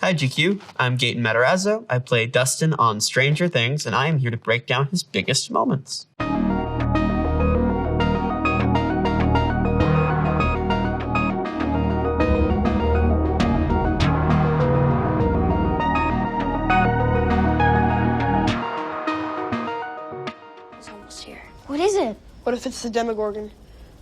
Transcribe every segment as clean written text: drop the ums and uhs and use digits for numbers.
Hi GQ, I'm Gaten Matarazzo. I play Dustin on Stranger Things, and I am here to break down his biggest moments. It's almost here. What is it? What if it's the Demogorgon?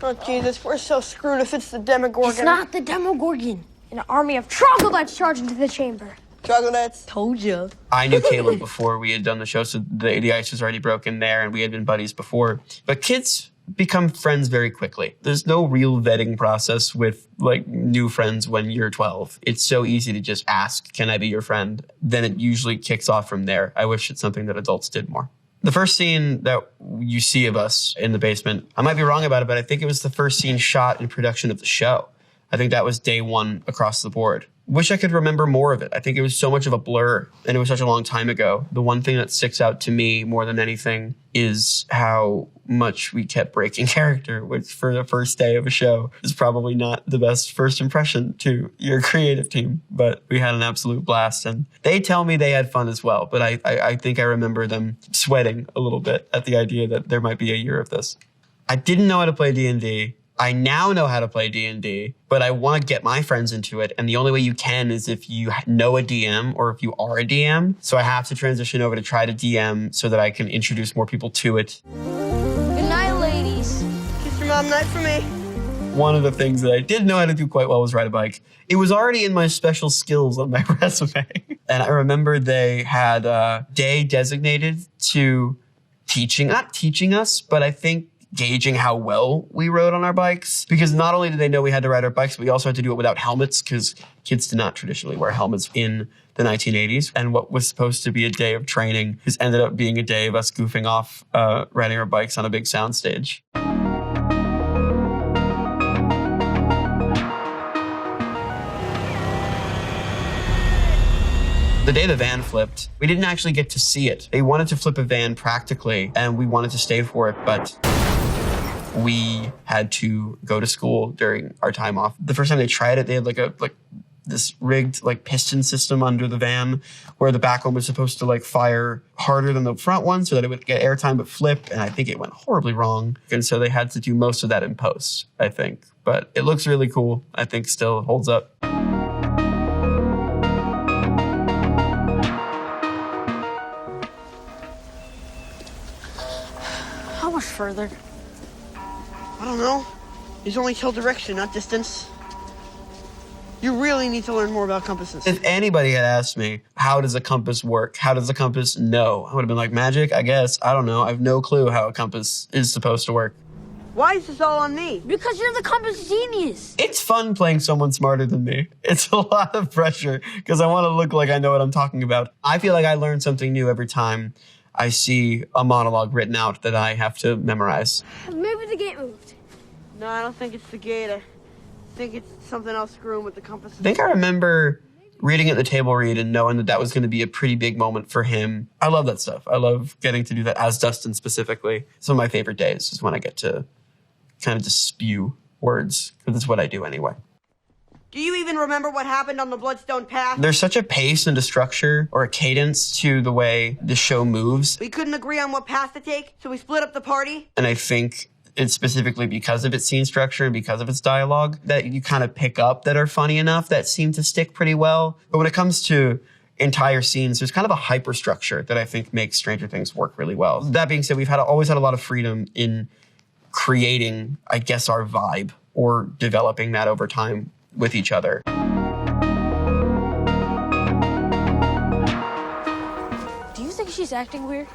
Oh, Jesus, we're so screwed if it's the Demogorgon. It's not the Demogorgon. An army of troglodytes charged into the chamber. Troglodytes? Told you. I knew Caleb before we had done the show, so the ice was already broken there, and we had been buddies before. But kids become friends very quickly. There's no real vetting process with like new friends when you're 12. It's so easy to just ask, can I be your friend? Then it usually kicks off from there. I wish it's something that adults did more. The first scene that you see of us in the basement, I might be wrong about it, but I think it was the first scene shot in production of the show. I think that was day one across the board. Wish I could remember more of it. I think it was so much of a blur, and it was such a long time ago. The one thing that sticks out to me more than anything is how much we kept breaking character, which for the first day of a show is probably not the best first impression to your creative team, but we had an absolute blast, and they tell me they had fun as well, but I think I remember them sweating a little bit at the idea that there might be a year of this. I didn't know how to play D&D. I now know how to play D&D, but I want to get my friends into it. And the only way you can is if you know a DM or if you are a DM. So I have to transition over to try to DM so that I can introduce more people to it. Good night, ladies. Kiss your mom night for me. One of the things that I did know how to do quite well was ride a bike. It was already in my special skills on my resume. And I remember they had a day designated to not teaching us, but I think gauging how well we rode on our bikes. Because not only did they know we had to ride our bikes, but we also had to do it without helmets because kids did not traditionally wear helmets in the 1980s. And what was supposed to be a day of training has ended up being a day of us goofing off, riding our bikes on a big soundstage. The day the van flipped, we didn't actually get to see it. They wanted to flip a van practically, and we wanted to stay for it, but we had to go to school during our time off. The first time they tried it, they had this rigged piston system under the van where the back one was supposed to fire harder than the front one so that it would get airtime but flip, and I think it went horribly wrong. And so they had to do most of that in post, I think. But it looks really cool. I think still holds up. How much further? I don't know. There's only tell direction, not distance. You really need to learn more about compasses. If anybody had asked me, how does a compass work? How does a compass know? I would have been like, magic, I guess. I don't know. I have no clue how a compass is supposed to work. Why is this all on me? Because you're the compass genius. It's fun playing someone smarter than me. It's a lot of pressure because I want to look like I know what I'm talking about. I feel like I learn something new every time I see a monologue written out that I have to memorize. Maybe the gate moved. No, I don't think it's the gate. I think it's something else screwing with the compass. I think I remember reading at the table read and knowing that that was going to be a pretty big moment for him. I love that stuff. I love getting to do that as Dustin specifically. Some of my favorite days is when I get to kind of just spew words, because that's what I do anyway. Do you even remember what happened on the Bloodstone Path? There's such a pace and a structure or a cadence to the way the show moves. We couldn't agree on what path to take, so we split up the party. And I think it's specifically because of its scene structure and because of its dialogue that you kind of pick up that are funny enough that seem to stick pretty well. But when it comes to entire scenes, there's kind of a hyperstructure that I think makes Stranger Things work really well. That being said, we've always had a lot of freedom in creating, I guess, our vibe or developing that over time with each other. Do you think she's acting weird?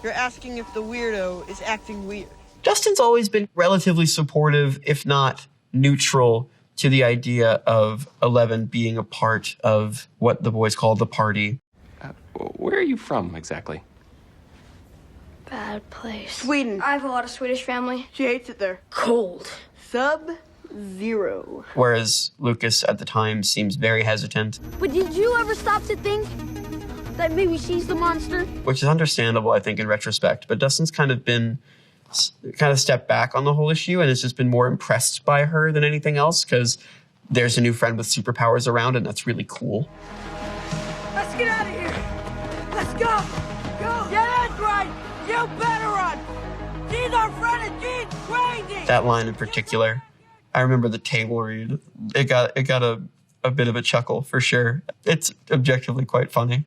You're asking if the weirdo is acting weird. Justin's always been relatively supportive, if not neutral, to the idea of Eleven being a part of what the boys call the party. Where are you from, exactly? Bad place. Sweden. I have a lot of Swedish family. She hates it there. Cold. Sub-zero. Whereas Lucas at the time seems very hesitant. But did you ever stop to think that maybe she's the monster? Which is understandable, I think, in retrospect. But Dustin's kind of stepped back on the whole issue and has just been more impressed by her than anything else, because there's a new friend with superpowers around, and that's really cool. Let's get out of here. Let's go. Go. Yeah, that's right. You better run. She's our friend and she's crazy. That line in particular, I remember the table read. It got a bit of a chuckle for sure. It's objectively quite funny.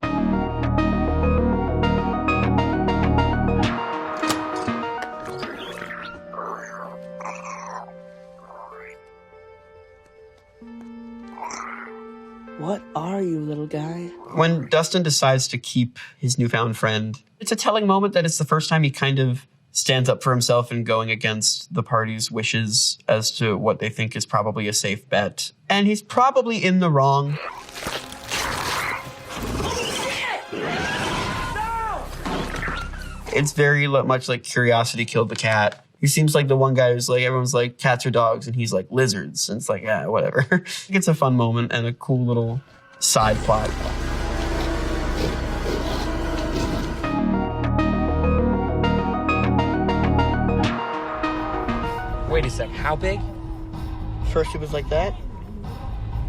What are you, little guy? When Dustin decides to keep his newfound friend, it's a telling moment that it's the first time he kind of stands up for himself and going against the party's wishes as to what they think is probably a safe bet. And he's probably in the wrong. It's very much like Curiosity Killed the Cat. He seems like the one guy who's like, everyone's like, cats or dogs, and he's like, lizards. And it's like, yeah, whatever. It's a fun moment and a cool little side plot. Wait a sec, how big? First it was like that.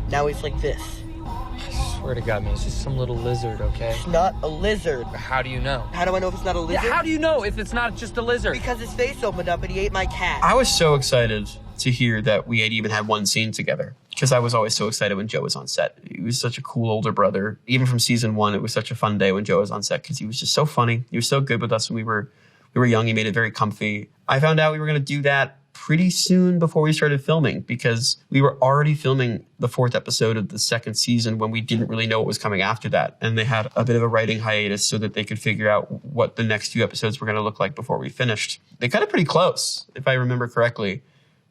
Now he's like this. I swear to God, man, it's just some little lizard, okay? It's not a lizard. How do you know? How do I know if it's not a lizard? Yeah, how do you know if it's not just a lizard? Because his face opened up and he ate my cat. I was so excited to hear that we had even had one scene together, because I was always so excited when Joe was on set. He was such a cool older brother. Even from season 1, it was such a fun day when Joe was on set because he was just so funny. He was so good with us when we were young. He made it very comfy. I found out we were going to do that pretty soon before we started filming, because we were already filming the 4th episode of the 2nd season when we didn't really know what was coming after that. And they had a bit of a writing hiatus so that they could figure out what the next few episodes were going to look like before we finished. They got it pretty close, if I remember correctly,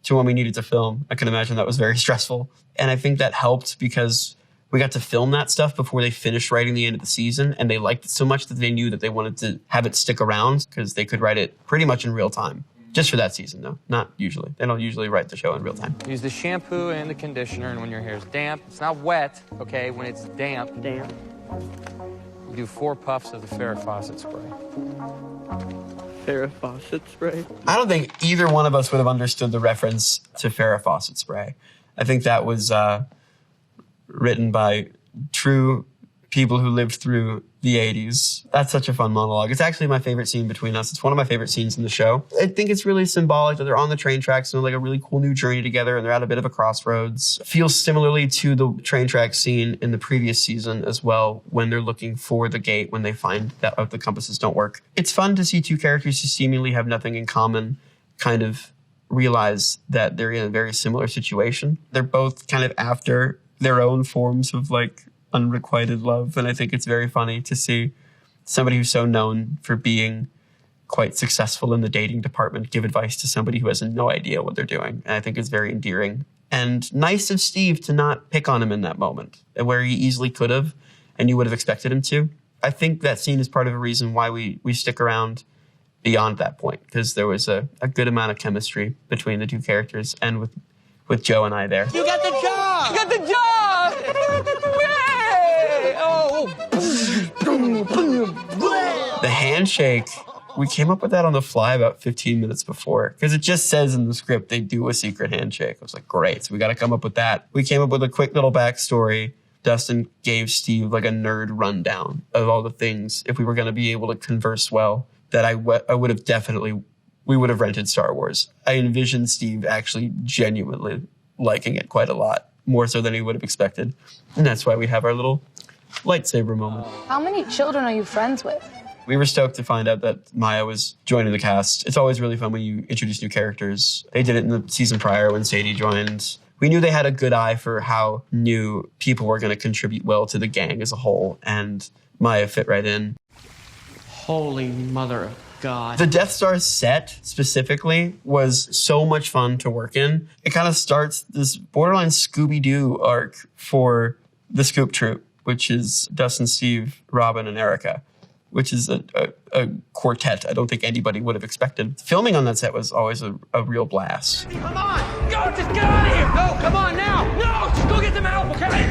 to when we needed to film. I can imagine that was very stressful. And I think that helped because we got to film that stuff before they finished writing the end of the season, and they liked it so much that they knew that they wanted to have it stick around because they could write it pretty much in real time. Just for that season, though. Not usually. They don't usually write the show in real time. Use the shampoo and the conditioner, and when your hair is damp, it's not wet, okay? When it's damp, you do 4 puffs of the Farrah Fawcett spray. Farrah Fawcett spray? I don't think either one of us would have understood the reference to Farrah Fawcett spray. I think that was written by true people who lived through the 80s. That's such a fun monologue. It's actually my favorite scene between us. It's one of my favorite scenes in the show. I think it's really symbolic that they're on the train tracks and they're like a really cool new journey together, and they're at a bit of a crossroads. Feels similarly to the train track scene in the previous season as well, when they're looking for the gate, when they find that the compasses don't work. It's fun to see two characters who seemingly have nothing in common kind of realize that they're in a very similar situation. They're both kind of after their own forms of like unrequited love. And I think it's very funny to see somebody who's so known for being quite successful in the dating department give advice to somebody who has no idea what they're doing. And I think it's very endearing. And nice of Steve to not pick on him in that moment, where he easily could have, and you would have expected him to. I think that scene is part of a reason why we stick around beyond that point, because there was a good amount of chemistry between the two characters and with Joe and I there. You got the job! You got the job! Yay! Oh! The handshake, we came up with that on the fly about 15 minutes before, because it just says in the script they do a secret handshake. I was like, great, so we got to come up with that. We came up with a quick little backstory. Dustin gave Steve like a nerd rundown of all the things, if we were going to be able to converse well, that I would have definitely, we would have rented Star Wars. I envisioned Steve actually genuinely liking it quite a lot, more so than he would have expected. And that's why we have our little lightsaber moment. How many children are you friends with? We were stoked to find out that Maya was joining the cast. It's always really fun when you introduce new characters. They did it in the season prior when Sadie joined. We knew they had a good eye for how new people were going to contribute well to the gang as a whole, and Maya fit right in. Holy mother of God. The Death Star set specifically was so much fun to work in. It kind of starts this borderline Scooby-Doo arc for the Scoop Troop, which is Dustin, Steve, Robin, and Erica, which is a quartet I don't think anybody would have expected. Filming on that set was always a real blast. Come on! Go, just get out of here! No, come on now! No, just go get them out, okay?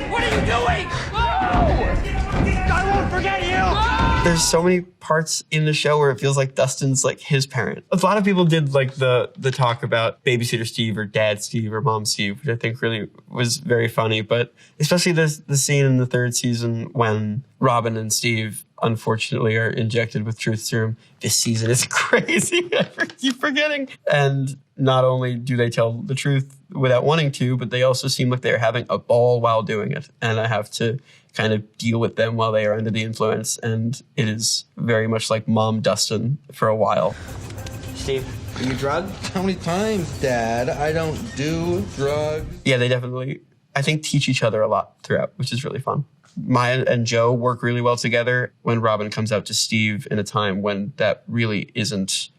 What are you doing? No! I won't forget you! No! there's so many parts in the show where it feels like Dustin's like his parent. A lot of people did like the talk about Babysitter Steve or Dad Steve or Mom Steve, which I think really was very funny. But especially the scene in the third season when Robin and Steve unfortunately are injected with truth serum. This season is crazy. I keep forgetting. And not only do they tell the truth without wanting to, but they also seem like they're having a ball while doing it. And I have to kind of deal with them while they are under the influence. And it is very much like Mom Dustin for a while. Steve, are you drugged? How many times, Dad? I don't do drugs. Yeah, they definitely, I think, teach each other a lot throughout, which is really fun. Maya and Joe work really well together when Robin comes out to Steve in a time when that really isn't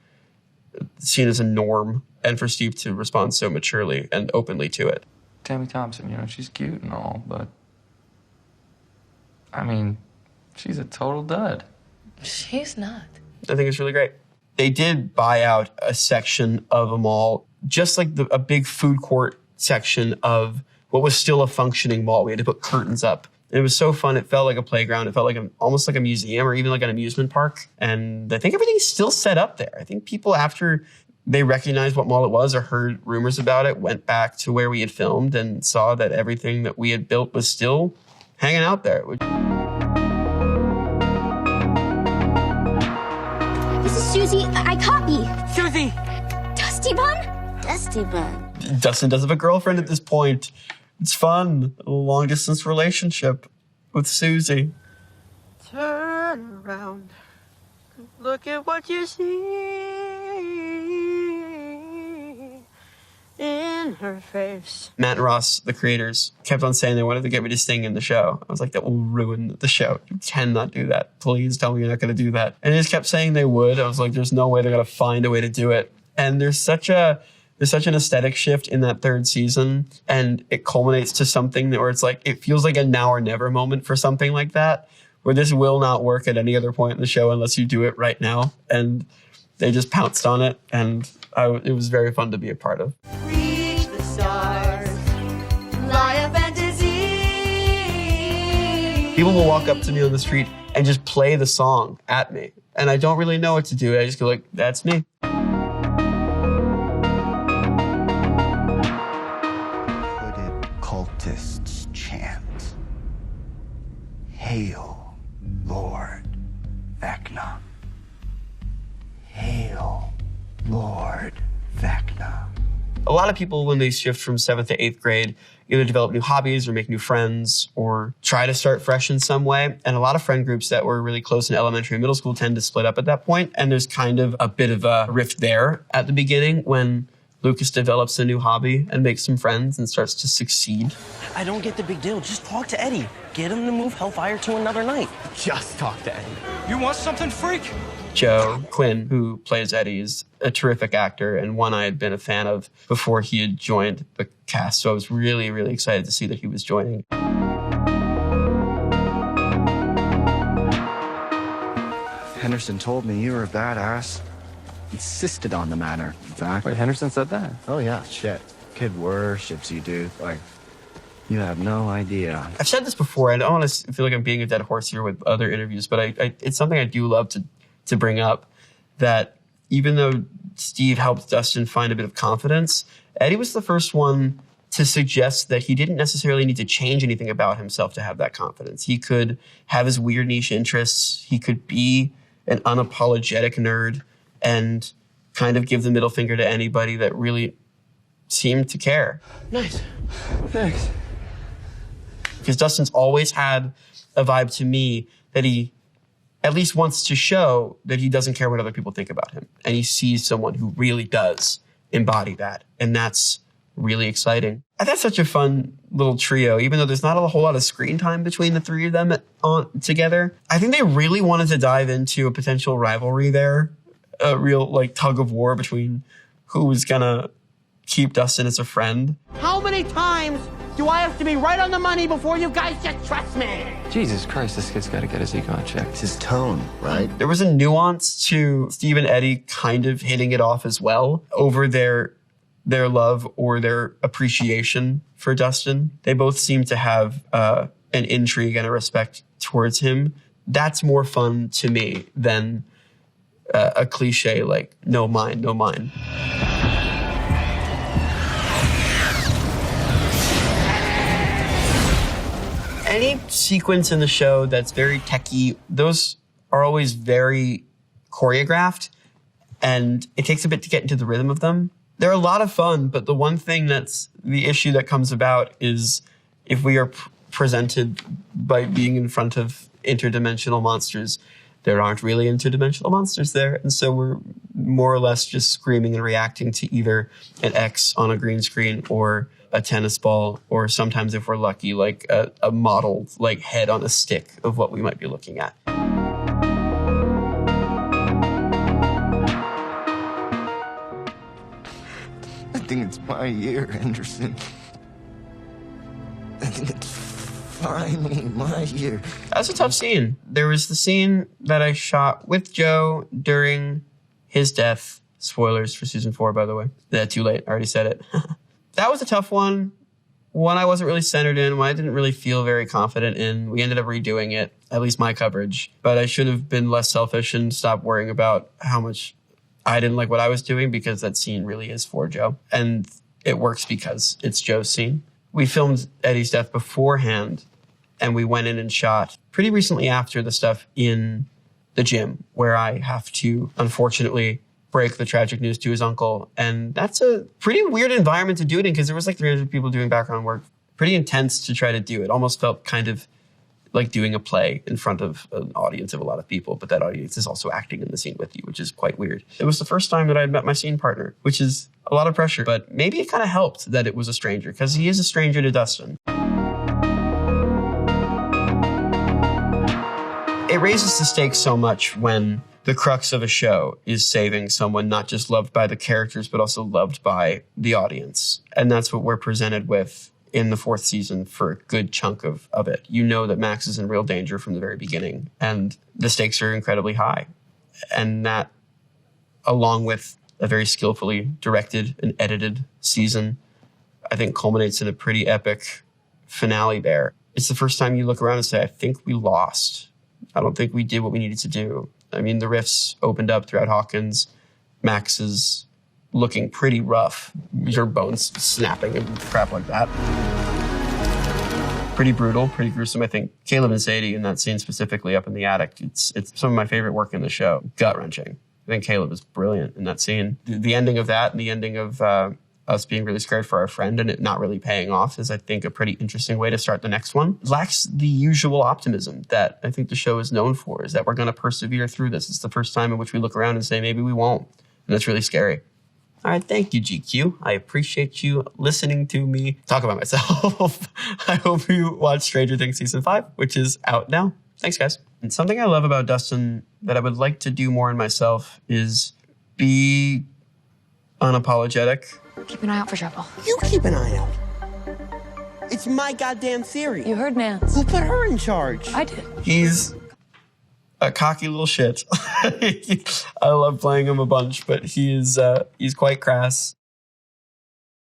seen as a norm, and for Steve to respond so maturely and openly to it. Tammy Thompson, you know, she's cute and all, but I mean, she's a total dud. She's not. I think it's really great. They did buy out a section of a mall, just like a big food court section of what was still a functioning mall. We had to put curtains up. It was so fun. It felt like a playground. It felt like almost like a museum or even like an amusement park. And I think everything's still set up there. I think people, after they recognized what mall it was or heard rumors about it, went back to where we had filmed and saw that everything that we had built was still hanging out there. This is Suzie. I copy. Suzie! Dusty Bun? Dusty Bun. Dustin does have a girlfriend at this point. It's fun. A long-distance relationship with Suzie. Turn around. Look at what you see in her face. Matt and Ross, the creators, kept on saying they wanted to get me to sing in the show. I was like, that will ruin the show. You cannot do that. Please tell me you're not going to do that. And they just kept saying they would. I was like, there's no way they're going to find a way to do it. And there's such an aesthetic shift in that third season, and it culminates to something where it's like, it feels like a now or never moment for something like that, where this will not work at any other point in the show unless you do it right now. And they just pounced on it, and it was very fun to be a part of. Reach the stars, fly a fantasy. People will walk up to me on the street and just play the song at me, and I don't really know what to do. I just go like, that's me. Cultists chant, "Hail, Lord Vecna. Hail, Lord Vecna." A lot of people, when they shift from 7th to 8th grade, either develop new hobbies or make new friends or try to start fresh in some way. And a lot of friend groups that were really close in elementary and middle school tend to split up at that point. And there's kind of a bit of a rift there at the beginning when Lucas develops a new hobby and makes some friends and starts to succeed. I don't get the big deal. Just talk to Eddie. Get him to move Hellfire to another night. Just talk to Eddie. You want something, freak? Joe Quinn, who plays Eddie, is a terrific actor and one I had been a fan of before he had joined the cast. So I was really, really excited to see that he was joining. Henderson told me you were a badass. Insisted on the matter, in fact. Wait, Henderson said that? Oh, yeah, shit. Kid worships you, dude. Like, you have no idea. I've said this before. I don't want to feel like I'm beating a dead horse here with other interviews, but it's something I do love to bring up, that even though Steve helped Dustin find a bit of confidence, Eddie was the first one to suggest that he didn't necessarily need to change anything about himself to have that confidence. He could have his weird niche interests. He could be an unapologetic nerd and kind of give the middle finger to anybody that really seemed to care. Nice. Thanks. Because Dustin's always had a vibe to me that he at least wants to show that he doesn't care what other people think about him. And he sees someone who really does embody that. And that's really exciting. And that's such a fun little trio, even though there's not a whole lot of screen time between the three of them together. I think they really wanted to dive into a potential rivalry there, a real like tug of war between who was gonna keep Dustin as a friend. How many times do I have to be right on the money before you guys just trust me? Jesus Christ, this kid's got to get his ego in check. It's his tone, right? There was a nuance to Steve and Eddie kind of hitting it off as well over their love or their appreciation for Dustin. They both seem to have an intrigue and a respect towards him that's more fun to me than a cliche like, no mine, no mine. Any sequence in the show that's very techy, those are always very choreographed, and it takes a bit to get into the rhythm of them. They're a lot of fun, but the one thing that's the issue that comes about is if we are presented by being in front of interdimensional monsters, there aren't really interdimensional monsters there. And so we're more or less just screaming and reacting to either an X on a green screen or a tennis ball, or sometimes if we're lucky, like a model like head on a stick of what we might be looking at. I think it's my year, Henderson. I think it's finally my year. That's a tough scene. There was the scene that I shot with Joe during his death. Spoilers for season 4, by the way. Too late. I already said it. That was a tough one I wasn't really centered in, one I didn't really feel very confident in. We ended up redoing it, at least my coverage. But I should have been less selfish and stopped worrying about how much I didn't like what I was doing, because that scene really is for Joe. And it works because it's Joe's scene. We filmed Eddie's death beforehand, and we went in and shot pretty recently after the stuff in the gym, where I have to, unfortunately, break the tragic news to his uncle. And that's a pretty weird environment to do it in, because there was like 300 people doing background work. Pretty intense to try to do it. Almost felt kind of like doing a play in front of an audience of a lot of people, but that audience is also acting in the scene with you, which is quite weird. It was the first time that I had met my scene partner, which is a lot of pressure, but maybe it kind of helped that it was a stranger, because he is a stranger to Dustin. It raises the stakes so much when the crux of a show is saving someone not just loved by the characters, but also loved by the audience. And that's what we're presented with in the 4th season for a good chunk of it. You know that Max is in real danger from the very beginning, and the stakes are incredibly high. And that, along with a very skillfully directed and edited season, I think culminates in a pretty epic finale there. It's the first time you look around and say, I think we lost. I don't think we did what we needed to do. I mean, the rifts opened up throughout Hawkins. Max is looking pretty rough. Your bones snapping and crap like that. Pretty brutal, pretty gruesome. I think Caleb and Sadie in that scene specifically up in the attic, it's some of my favorite work in the show. Gut-wrenching. I think Caleb is brilliant in that scene. The ending of that and the ending of us being really scared for our friend and it not really paying off is, I think, a pretty interesting way to start the next one. It lacks the usual optimism that I think the show is known for, is that we're going to persevere through this. It's the first time in which we look around and say, maybe we won't. And that's really scary. All right, thank you, GQ. I appreciate you listening to me talk about myself. I hope you watch Stranger Things Season 5, which is out now. Thanks, guys. And something I love about Dustin that I would like to do more in myself is be unapologetic. Keep an eye out for trouble. You keep an eye out. It's my goddamn theory. You heard Nance. Who put her in charge? I did. He's a cocky little shit. I love playing him a bunch, but he's quite crass.